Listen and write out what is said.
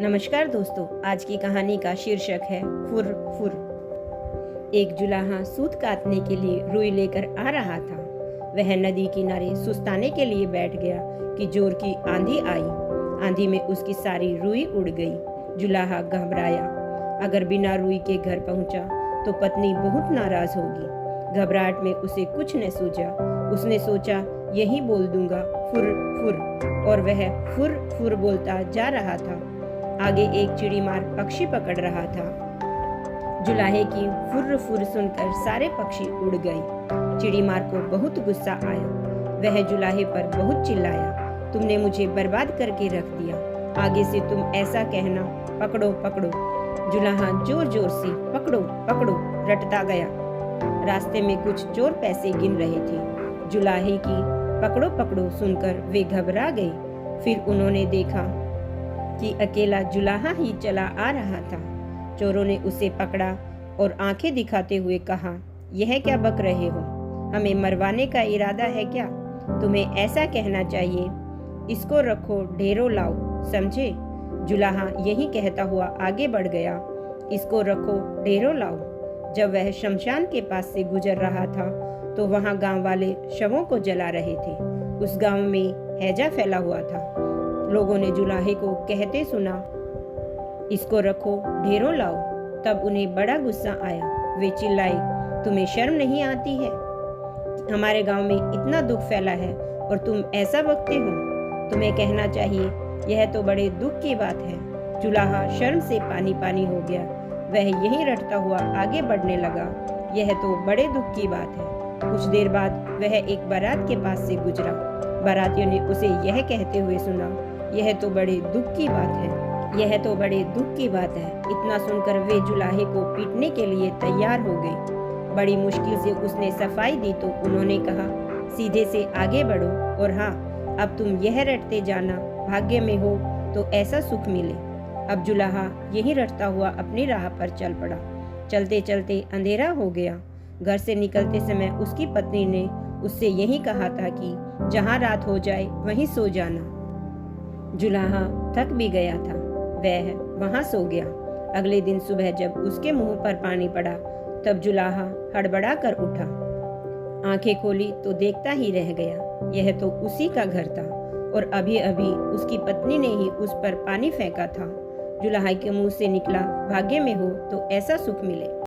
नमस्कार दोस्तों, आज की कहानी का शीर्षक है फुर फुर। एक जुलाहा सूत काटने के लिए रुई लेकर आ रहा था। वह नदी किनारे सुस्ताने के लिए बैठ गया कि जोर की आंधी आई। आंधी में उसकी सारी रुई उड़ गई। जुलाहा घबराया। अगर बिना रुई के घर पहुंचा तो पत्नी बहुत नाराज होगी। घबराहट में उसे कुछ न सूझा। उसने सोचा, यही बोल दूंगा, फुर फुर, और वह फुर फुर बोलता जा रहा था। आगे एक चिड़ीमार पक्षी पकड़ रहा था। जुलाहे की फुर्र फुर्र सुनकर सारे पक्षी उड़ गए। चिड़ीमार को बहुत गुस्सा आया। वह जुलाहे पर बहुत चिल्लाया, तुमने मुझे बर्बाद करके रख दिया। आगे से तुम ऐसा कहना, पकड़ो पकड़ो। जुलाहा जोर जोर से पकड़ो पकड़ो रटता गया। रास्ते में कुछ चोर पैसे गिन रहे थे। जुलाहे की पकड़ो पकड़ो सुनकर वे घबरा गए। फिर उन्होंने देखा कि अकेला जुलाहा ही चला आ रहा था। चोरों ने उसे पकड़ा और आंखें दिखाते हुए कहा, यह क्या बक रहे हो? हमें मरवाने का इरादा है क्या? तुम्हें ऐसा कहना चाहिए, इसको रखो, ढेरों लाओ, समझे? जुलाहा यही कहता हुआ आगे बढ़ गया, इसको रखो, ढेरों लाओ। जब वह शमशान के पास से गुजर रहा था तो वहां गांव वाले शवों को जला रहे थे। उस गांव में हैजा फैला हुआ था। लोगों ने जुलाहे को कहते सुना, इसको रखो, ढेरों लाओ। तब उन्हें बड़ा गुस्सा आया। वे चिल्लाए, तुम्हें शर्म नहीं आती है? हमारे गांव में इतना दुख फैला है और तुम ऐसा बकते हो? तुम्हें कहना चाहिए, यह तो बड़े दुख की बात है। जुलाहा शर्म से पानी पानी हो गया। वह यही रटता हुआ आगे बढ़ने लगा, यह तो बड़े दुख की बात है। कुछ देर बाद वह एक बारात के पास से गुजरा। बारातियों ने उसे यह कहते हुए सुना, यह तो बड़े दुख की बात है, यह तो बड़े दुख की बात है। इतना सुनकर वे जुलाहे को पीटने के लिए तैयार हो गए। बड़ी मुश्किल से उसने सफाई दी तो उन्होंने कहा, सीधे से आगे बढ़ो, और हाँ, अब तुम यह रटते जाना, भाग्य में हो तो ऐसा सुख मिले। अब जुलाहा यही रटता हुआ अपनी राह पर चल पड़ा। चलते चलते अंधेरा हो गया। घर से निकलते समय उसकी पत्नी ने उससे यही कहा था कि जहाँ रात हो जाए वहीं सो जाना। जुलाहा थक भी गया था। वह वहां सो गया। अगले दिन सुबह जब उसके मुंह पर पानी पड़ा तब जुलाहा हड़बड़ा कर उठा। आंखें खोली तो देखता ही रह गया, यह तो उसी का घर था और अभी अभी उसकी पत्नी ने ही उस पर पानी फेंका था। जुलाहा के मुंह से निकला, भाग्य में हो तो ऐसा सुख मिले।